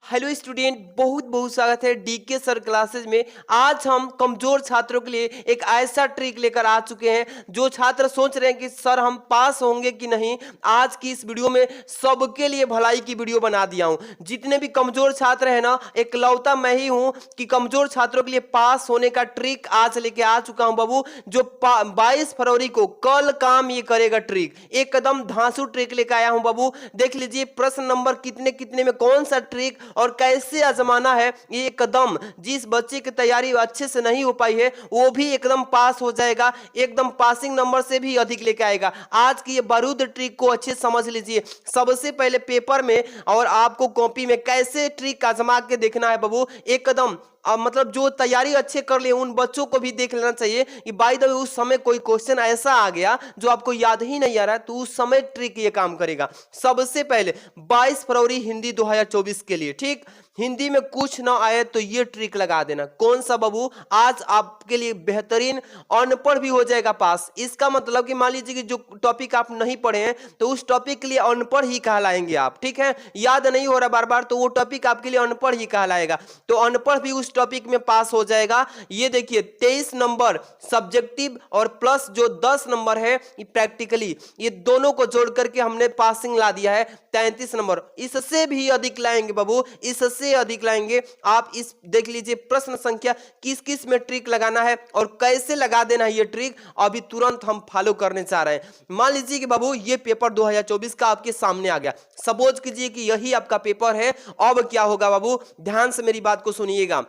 Hello student, बहुत बहुत स्वागत है डीके सर क्लासेज में। आज हम कमजोर छात्रों के लिए एक ऐसा ट्रिक लेकर आ चुके हैं। जो छात्र सोच रहे हैं कि सर हम पास होंगे कि नहीं, आज की इस वीडियो में सबके लिए भलाई की वीडियो बना दिया हूं। जितने भी कमजोर छात्र हैं ना, एकलौता मैं ही हूं कि कमजोर छात्रों के लिए पास होने का ट्रिक आज लेके आ चुका हूं बाबू। जो 22 फरवरी को कल काम ये करेगा ट्रिक, एकदम धांसू ट्रिक लेकर आया हूं बाबू। देख लीजिए प्रश्न नंबर कितने कितने में कौन सा ट्रिक और कैसे आजमाना है। ये एकदम जिस बच्चे की तैयारी अच्छे से नहीं हो पाई है वो भी एकदम पास हो जाएगा, एकदम पासिंग नंबर से भी अधिक लेके आएगा। आज की ये बारूद ट्रिक को अच्छे से समझ लीजिए। सबसे पहले पेपर में और आपको कॉपी में कैसे ट्रिक आजमा के देखना है बाबू। एकदम मतलब जो तैयारी अच्छे कर लिए उन बच्चों को भी देख लेना चाहिए कि बाय द वे उस समय कोई क्वेश्चन ऐसा आ गया जो आपको याद ही नहीं आ रहा है, तो उस समय ट्रिक ये काम करेगा। सबसे पहले 22 फरवरी हिंदी 2024 के लिए, ठीक, हिंदी में कुछ ना आए तो ये ट्रिक लगा देना। कौन सा बाबू? आज आपके लिए बेहतरीन अनपढ़ भी हो जाएगा पास। इसका मतलब कि मान लीजिए कि जो टॉपिक आप नहीं पढ़े हैं तो उस टॉपिक के लिए अनपढ़ ही कहलाएंगे आप, ठीक है। याद नहीं हो रहा बार बार तो वो टॉपिक आपके लिए अनपढ़ ही कहलाएगा, तो अनपढ़ भी उस टॉपिक में पास हो जाएगा। ये देखिए 23 नंबर सब्जेक्टिव और प्लस जो 10 नंबर है प्रैक्टिकली, ये दोनों को जोड़ करके हमने पासिंग ला दिया है 33 नंबर। इससे भी अधिक लाएंगे बाबू, इससे अधिक लाएंगे आप। इस देख लीजिए प्रश्न संख्या किस किस में ट्रिक लगाना है और कैसे लगा देना है, ये ट्रिक अभी तुरंत हम फॉलो करने चाह रहे हैं। मान लीजिए कि बाबू ये पेपर 2024 का आपके सामने आ गया। सपोज कीजिए कि यही आपका पेपर है। अब क्या होगा बाबू, ध्यान से मेरी बात को सुनिएगा।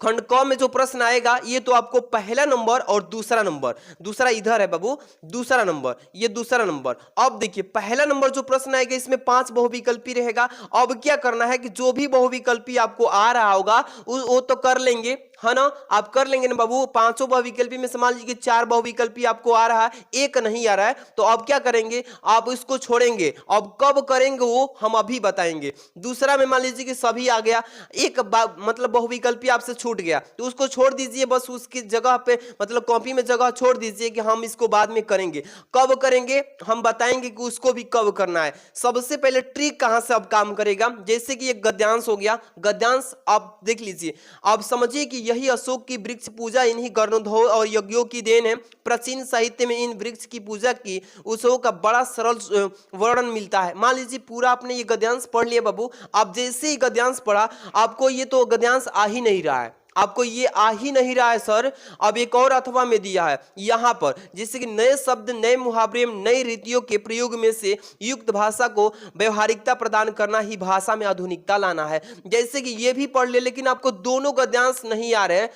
खंड क में जो प्रश्न आएगा ये तो आपको पहला नंबर और दूसरा नंबर, दूसरा इधर है बाबू, दूसरा नंबर, ये दूसरा नंबर। अब देखिए पहला नंबर जो प्रश्न आएगा इसमें 5 बहुविकल्पी रहेगा। अब क्या करना है कि जो भी बहुविकल्पी आपको आ रहा होगा वो तो कर लेंगे, है ना। आप कर लेंगे ना बाबू। पांचों बहुविकल्पी में मान लीजिए 4 बहुविकल्पी आपको आ रहा है, एक नहीं आ रहा है, तो अब क्या करेंगे, आप इसको छोड़ेंगे। अब कब करेंगे वो हम अभी बताएंगे। दूसरा में मान लीजिए कि सभी आ गया, एक मतलब बहुविकल्पी आपसे छूट गया तो उसको छोड़ दीजिए, बस उसकी जगह पे मतलब कॉपी में जगह छोड़ दीजिए कि हम इसको बाद में करेंगे। कब करेंगे हम बताएंगे कि उसको भी कब करना है। सबसे पहले ट्रिक कहां से अब काम करेगा, जैसे कि एक गद्यांश हो गया। गद्यांश आप देख लीजिए, आप समझिए कि यही अशोक की वृक्ष पूजा इन्हीं गणोधों और यज्ञों की देन है। प्राचीन साहित्य में इन वृक्ष की पूजा की उत्सवों का बड़ा सरल वर्णन मिलता है। मान लीजिए पूरा आपने ये गद्यांश पढ़ लिया बाबू। आप जैसे ही गद्यांश पढ़ा आपको ये तो गद्यांश आ ही नहीं रहा है, आपको ये आ ही नहीं रहा है सर। अब एक और अथवा में दिया है यहां पर, जैसे कि नए शब्द, नए मुहावरे, नई रीतियों के प्रयोग में से युक्त भाषा को व्यवहारिकता प्रदान करना ही भाषा में आधुनिकता लाना है। जैसे कि ये भी पढ़ ले, लेकिन आपको दोनों गद्यांश नहीं आ रहे,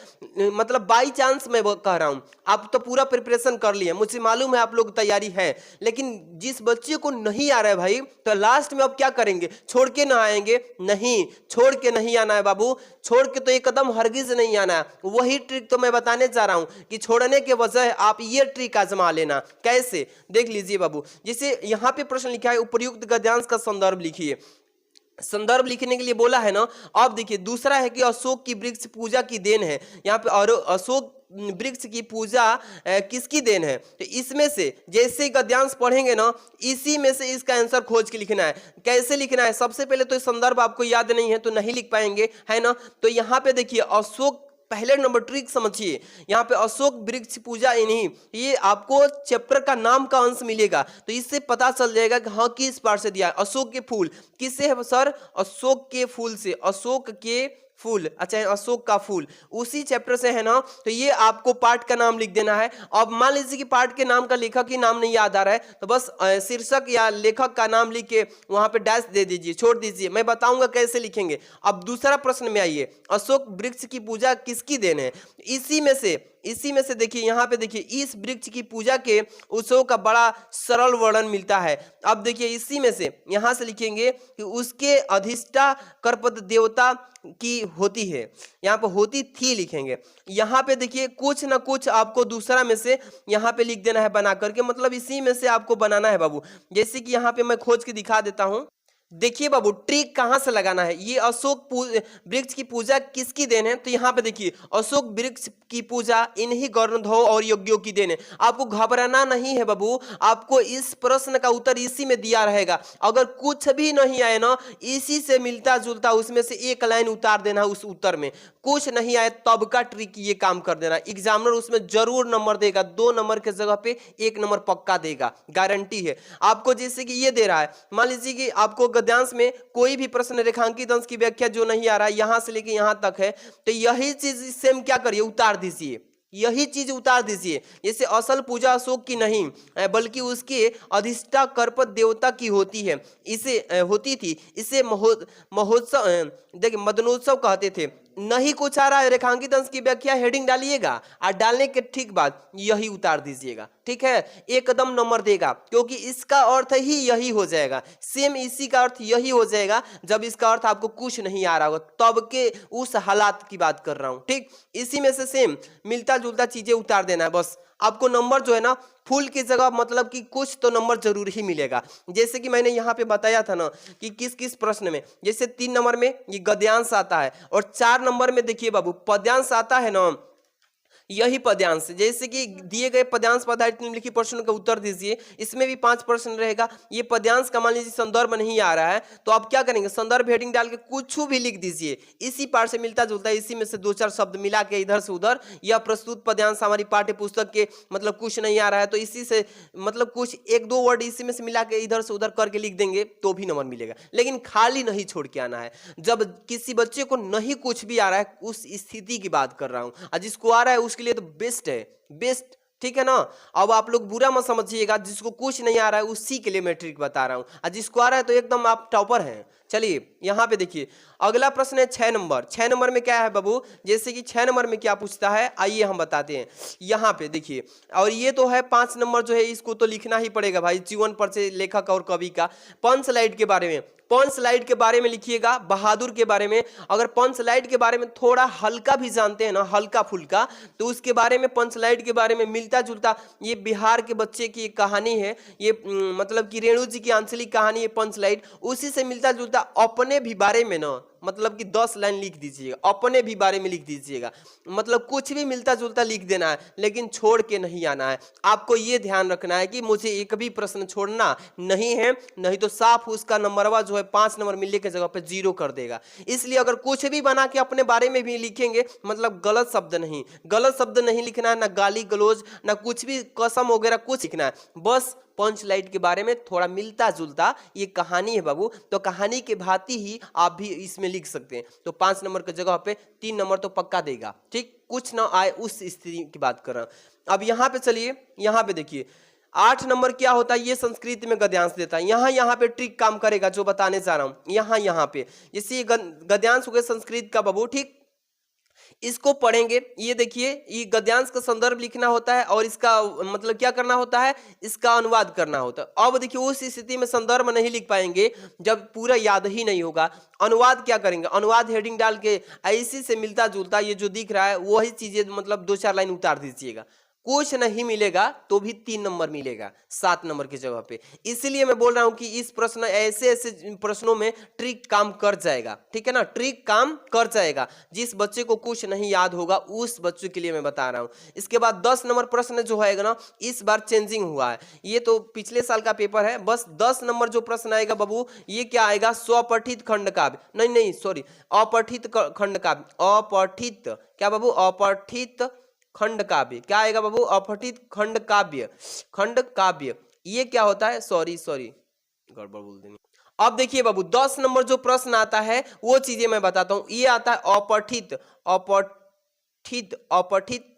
मतलब बाई चांस मैं कह रहा हूं। आप तो पूरा प्रिपरेशन कर लिए, मुझे मालूम है आप लोग तैयारी है, लेकिन जिस बच्चे को नहीं आ रहा है भाई, तो लास्ट में अब क्या करेंगे, छोड़ के ना आएंगे? नहीं, छोड़ के नहीं आना है बाबू। छोड़ के तो एकदम हरगिज नहीं आना है। वही ट्रिक तो मैं बताने जा रहा हूं कि छोड़ने के बजाय आप ये ट्रिक आजमा लेना। कैसे, देख लीजिए बाबू। जैसे यहां पे प्रश्न लिखा है उपयुक्त गद्यांश का संदर्भ लिखिए। संदर्भ लिखने के लिए बोला है ना। अब देखिए दूसरा है कि अशोक की वृक्ष पूजा की देन है। यहाँ पे और अशोक वृक्ष की पूजा किसकी देन है, तो इसमें से जैसे गद्यांश पढ़ेंगे ना, इसी में से इसका आंसर खोज के लिखना है। कैसे लिखना है, सबसे पहले तो संदर्भ आपको याद नहीं है तो नहीं लिख पाएंगे, है ना। तो यहाँ पे देखिए अशोक, पहले नंबर ट्रिक समझिए। यहाँ पे अशोक वृक्ष पूजा इन्हीं, ये आपको चैप्टर का नाम का अंश मिलेगा तो इससे पता चल जाएगा कि हाँ किस पार्ट से दिया है। अशोक के फूल किससे है सर, अशोक के फूल से, अशोक के फूल, अच्छा अशोक का फूल उसी चैप्टर से है ना। तो ये आपको पार्ट का नाम लिख देना है। अब मान लीजिए कि पार्ट के नाम का लेखक ही नाम नहीं याद आ रहा है तो बस शीर्षक या लेखक का नाम लिख के वहां पे डैश दे दीजिए, छोड़ दीजिए, मैं बताऊंगा कैसे लिखेंगे। अब दूसरा प्रश्न में आइए, अशोक वृक्ष की पूजा किसकी देन है। इसी में से देखिए यहाँ पे देखिए, इस वृक्ष की पूजा के उत्सव का बड़ा सरल वर्णन मिलता है। अब देखिए इसी में से यहाँ से लिखेंगे कि उसके अधिष्ठा कर्पद देवता की होती है, यहाँ पे होती थी लिखेंगे। यहाँ पे देखिए कुछ ना कुछ आपको दूसरा में से यहाँ पे लिख देना है बना करके, मतलब इसी में से आपको बनाना है बाबू। जैसे कि यहाँ पे मैं खोज के दिखा देता हूँ। देखिए बाबू ट्रिक कहां से लगाना है। ये अशोक वृक्ष की पूजा किसकी देन है, तो यहाँ पे देखिए अशोक वृक्ष की पूजा इन्हीं गणधरों और यज्ञों की देन है। आपको घबराना नहीं है बाबू, आपको इस प्रश्न का उत्तर इसी में दिया रहेगा। अगर कुछ भी नहीं आए ना, इसी से मिलता जुलता उसमें से एक लाइन उतार देना उस उत्तर में। कुछ नहीं आए तब का ट्रिक ये काम कर देना, एग्जामिनर उसमें जरूर नंबर देगा, 2 नंबर के जगह पे 1 नंबर पक्का देगा, गारंटी है आपको। जैसे कि ये दे रहा है, मान लीजिए कि आपको गद्यांश में कोई भी प्रश्न रेखांकित अंश की व्याख्या जो नहीं आ रहा है यहां से लेके यहां तक है, तो यही चीज सेम क्या करिए, उतार दीजिए, यही चीज उतार दीजिए। जैसे असल पूजा अशोक की नहीं बल्कि उसके अधिष्ठा कर्पत देवता की होती है, इसे होती थी, इसे महोत्सव देखिए मदनोत्सव कहते थे। नहीं कुछ आ रहा है, रेखांकित अंश की व्याख्या हेडिंग डालिएगा और डालने के ठीक बाद यही उतार दीजिएगा, ठीक है, एकदम नंबर देगा, क्योंकि इसका अर्थ ही यही हो जाएगा, सेम इसी का अर्थ यही हो जाएगा जब इसका अर्थ आपको कुछ नहीं आ रहा होगा, तब के उस हालात की बात कर रहा हूं, ठीक। इसी में से सेम मिलता जुलता चीजें उतार देना है बस। आपको नंबर जो है ना फुल की जगह मतलब कि कुछ तो नंबर जरूर ही मिलेगा। जैसे कि मैंने यहाँ पे बताया था ना कि किस किस प्रश्न में, जैसे 3 नंबर में ये गद्यांश आता है और 4 नंबर में देखिए बाबू पद्यांश आता है ना, यही पद्यांश। जैसे कि दिए गए पद्यांश पदार्थ निम्नलिखित प्रश्नों का उत्तर दीजिए, इसमें भी 5 प्रश्न रहेगा। ये पद्यांश का मान लीजिए संदर्भ नहीं आ रहा है तो आप क्या करेंगे, संदर्भ हेडिंग डाल के कुछ भी लिख दीजिए, इसी पाठ से मिलता जुलता है, इसी में से 2-4 शब्द मिला के इधर से उधर, या प्रस्तुत पद्यांश हमारी पाठ्य पुस्तक के मतलब कुछ नहीं आ रहा है तो इसी से मतलब कुछ 1-2 वर्ड इसी में से मिला के इधर से उधर करके लिख देंगे तो भी नंबर मिलेगा। लेकिन खाली नहीं छोड़ के आना है। जब किसी बच्चे को नहीं कुछ भी आ रहा है, उस स्थिति की बात कर रहा हूं, और जिसको आ रहा है उसके लिए तो बेस्ट है, बेस्ट, ठीक है ना। अब आप लोग बुरा मत समझिएगा, जिसको कुछ नहीं आ रहा है उसी के लिए मैं ट्रिक बता रहा हूं, और जिसको आ रहा है तो एकदम आप टॉपर हैं। चलिए यहाँ पे देखिए अगला प्रश्न है 6 नंबर। 6 नंबर में क्या है बाबू, जैसे कि 6 नंबर में क्या पूछता है आइए हम बताते हैं। यहाँ पे देखिए, और ये तो है 5 नंबर जो है इसको तो लिखना ही पड़ेगा भाई, जीवन परिचय लेखक और कवि का। पंच स्लाइड के बारे में, पंच स्लाइड के बारे में लिखिएगा, बहादुर के बारे में। अगर पंच स्लाइड के बारे में थोड़ा हल्का भी जानते हैं ना, हल्का फुल्का, तो उसके बारे में पंच स्लाइड के बारे में मिलता जुलता, ये बिहार के बच्चे की एक कहानी है, ये मतलब कि रेणु जी की आंचलिक कहानी है पंच स्लाइड, उसी से मिलता जुलता अपने भी बारे में ना मतलब कि 10 लाइन लिख दीजिएगा, अपने भी बारे में लिख दीजिएगा, मतलब कुछ भी मिलता जुलता लिख देना है, लेकिन छोड़ के नहीं आना है। आपको ये ध्यान रखना है कि मुझे एक भी प्रश्न छोड़ना नहीं है, नहीं तो साफ उसका नंबरवा जो है 5 नंबर मिलने की जगह पे 0 कर देगा। इसलिए अगर कुछ भी बना के अपने बारे में भी लिखेंगे, मतलब गलत शब्द नहीं, गलत शब्द नहीं लिखना है, ना गाली गलौज, ना कुछ भी कसम वगैरह कुछ लिखना है, बस पंच लाइट के बारे में थोड़ा मिलता जुलता ये कहानी है बाबू, तो कहानी के भांति ही आप भी इसमें लिख सकते हैं। तो 5 नंबर की जगह पे 3 नंबर तो पक्का देगा, ठीक, कुछ ना आए उस स्थिति की बात कर रहा हूं। अब यहाँ पे चलिए, यहाँ पे देखिए 8 नंबर क्या होता है, ये संस्कृत में गद्यांश देता है। यहाँ पे ट्रिक काम करेगा जो बताने जा रहा हूं। यहाँ पे जैसे गद्यांश हो गया संस्कृत का बाबू, ठीक, इसको पढ़ेंगे। ये देखिए ये गद्यांश का संदर्भ लिखना होता है और इसका मतलब क्या करना होता है, इसका अनुवाद करना होता है। अब देखिए उस स्थिति में संदर्भ नहीं लिख पाएंगे जब पूरा याद ही नहीं होगा। अनुवाद क्या करेंगे, अनुवाद हेडिंग डाल के ऐसी से मिलता जुलता ये जो दिख रहा है वही चीजें मतलब 2-4 लाइन उतार दीजिएगा। कुछ नहीं मिलेगा तो भी 3 नंबर मिलेगा 7 नंबर की जगह पे। इसलिए मैं बोल रहा हूं कि इस प्रश्न ऐसे ऐसे प्रश्नों में ट्रिक काम कर जाएगा, ठीक है ना, ट्रिक काम कर जाएगा। जिस बच्चे को कुछ नहीं याद होगा उस बच्चे के लिए मैं बता रहा हूं। इसके बाद 10 नंबर प्रश्न जो है ना, इस बार चेंजिंग हुआ है, ये तो पिछले साल का पेपर है। बस 10 नंबर जो प्रश्न आएगा बाबू, ये क्या आएगा, स्वपठित खंड काव्य, नहीं सॉरी, अपठित खंड काव्य, अपठित क्या बाबू, अपठित खंड काव्य, क्या आएगा बाबू, अपठित खंड काव्य, खंड काव्य। ये क्या होता है, सॉरी गड़बड़ बोल देनी। अब देखिए बाबू 10 नंबर जो प्रश्न आता है वो चीजें मैं बताता हूं। ये आता है अपठित, अपठित अपठित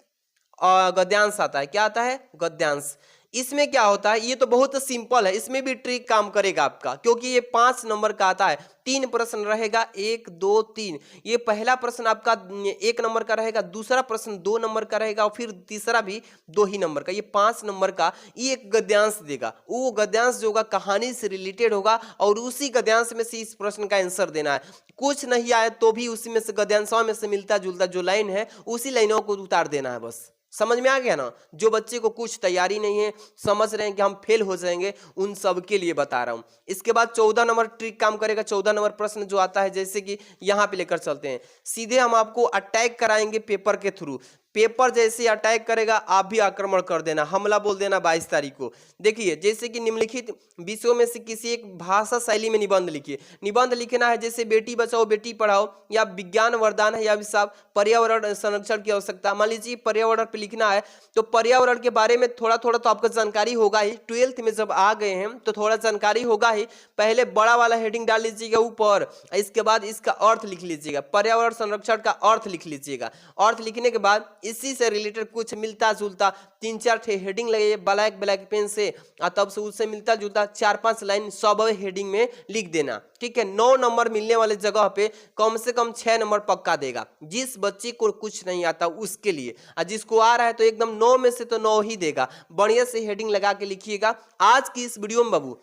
गद्यांश आता है। क्या आता है, गद्यांश। इसमें क्या होता है, ये तो बहुत सिंपल है, इसमें भी ट्रिक काम करेगा आपका, क्योंकि ये 5 नंबर का आता है। 3 प्रश्न रहेगा, 1 2 3। ये पहला प्रश्न आपका 1 नंबर का रहेगा, दूसरा प्रश्न 2 नंबर का रहेगा और फिर तीसरा भी 2 ही नंबर का। ये 5 नंबर का ये एक गद्यांश देगा। वो गद्यांश जो होगा कहानी से रिलेटेड होगा और उसी गद्यांश में से इस प्रश्न का आंसर देना है। कुछ नहीं आए तो भी उसी में से गद्यांशों में से मिलता जुलता जो लाइन है उसी लाइनों को उतार देना है बस। समझ में आ गया ना? जो बच्चे को कुछ तैयारी नहीं है, समझ रहे हैं कि हम फेल हो जाएंगे, उन सब के लिए बता रहा हूं। इसके बाद 14 नंबर ट्रिक काम करेगा। 14 नंबर प्रश्न जो आता है, जैसे कि यहां पे लेकर चलते हैं, सीधे हम आपको अटैक कराएंगे पेपर के थ्रू। पेपर जैसे अटैक करेगा आप भी आक्रमण कर देना, हमला बोल देना 22 तारीख को। देखिए, जैसे कि निम्नलिखित विषयों में से किसी एक भाषा शैली में निबंध लिखिए। निबंध लिखना है जैसे बेटी बचाओ बेटी पढ़ाओ, या विज्ञान वरदान है, या भी साहब पर्यावरण संरक्षण की आवश्यकता। मान लीजिए पर्यावरण पे लिखना है, तो पर्यावरण के बारे में थोड़ा थोड़ा तो आपको जानकारी होगा ही। 12th में जब आ गए हैं तो थोड़ा जानकारी होगा ही। पहले बड़ा वाला हेडिंग डाल लीजिएगा ऊपर, इसके बाद इसका अर्थ लिख लीजिएगा, पर्यावरण संरक्षण का अर्थ लिख लीजिएगा। अर्थ लिखने के बाद इसी से रिलेटेड कुछ मिलता जुलता 3-4 हेडिंग लगे ब्लैक ब्लैक पेन से, और तब से उससे मिलता जुलता 4-5 लाइन सब हेडिंग में लिख देना। ठीक है, 9 नंबर मिलने वाले जगह पे कम से कम 6 नंबर पक्का देगा, जिस बच्चे को कुछ नहीं आता उसके लिए। और जिसको आ रहा है तो एकदम 9 में से तो 9 ही देगा। बढ़िया से हेडिंग लगा के लिखिएगा। आज की इस वीडियो में बाबू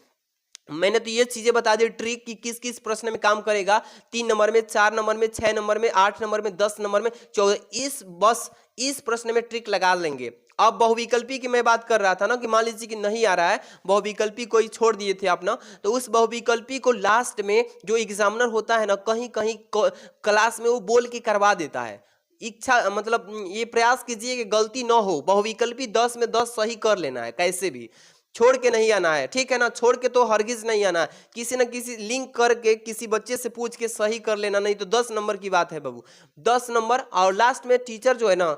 मैंने तो ये चीजें बता दी ट्रिक कि किस किस प्रश्न में काम करेगा। 3 नंबर में, 4 नंबर में, 6 नंबर में, 8 नंबर में, 10 नंबर में, 14, इस प्रश्न में ट्रिक लगा लेंगे। अब बहुविकल्पी की मैं बात कर रहा था ना, कि मान लीजिए कि नहीं आ रहा है, बहुविकल्पी कोई छोड़ दिए थे आप ना, तो उस बहुविकल्पी को लास्ट में जो एग्जामिनर होता है ना, कहीं कहीं क्लास में वो बोल के करवा देता है। इच्छा मतलब ये प्रयास कीजिए कि गलती ना हो, बहुविकल्पी 10 में 10 सही कर लेना है, कैसे भी छोड़ के नहीं आना है। ठीक है ना, छोड़ के तो हरगिज नहीं आना है। किसी न किसी लिंक करके किसी बच्चे से पूछ के सही कर लेना, नहीं तो 10 नंबर की बात है बाबू, 10 नंबर। और लास्ट में टीचर जो है ना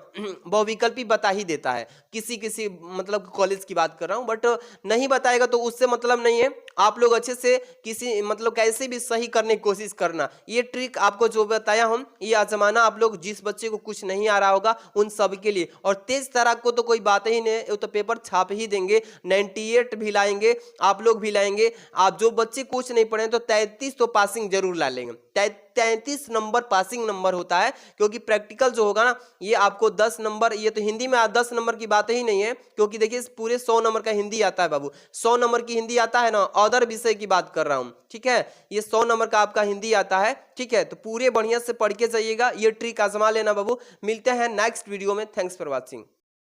बहुविकल्पी बता ही देता है। किसी किसी मतलब कॉलेज की बात कर रहा हूँ, बट नहीं बताएगा तो उससे मतलब नहीं है। आप लोग अच्छे से किसी मतलब कैसे भी सही करने की कोशिश करना। ये ट्रिक आपको जो बताया हम, ये आजमाना आप लोग, जिस बच्चे को कुछ नहीं आ रहा होगा उन सब के लिए। और तेज तराक को तो कोई बात ही नहीं, वो तो पेपर छाप ही देंगे, 98 भी लाएंगे, आप लोग भी लाएंगे। आप जो बच्चे कुछ नहीं पढ़े तो 33 तो पासिंग जरूर ला लेंगे। 33 नंबर पासिंग नंबर होता है, क्योंकि प्रैक्टिकल जो होगा ना ये आपको 10 नंबर, ये तो हिंदी में 10 नंबर की बात ही नहीं है, क्योंकि देखिए पूरे 100 नंबर का हिंदी आता है बाबू। 100 नंबर की हिंदी आता है ना, अदर विषय की बात कर रहा हूं। ठीक है, ये 100 नंबर का आपका हिंदी आता है। ठीक है, तो पूरे बढ़िया से पढ़ के जाइएगा, ये ट्रिक आजमा लेना बाबू। मिलते हैं नेक्स्ट वीडियो में। Thanks for watching.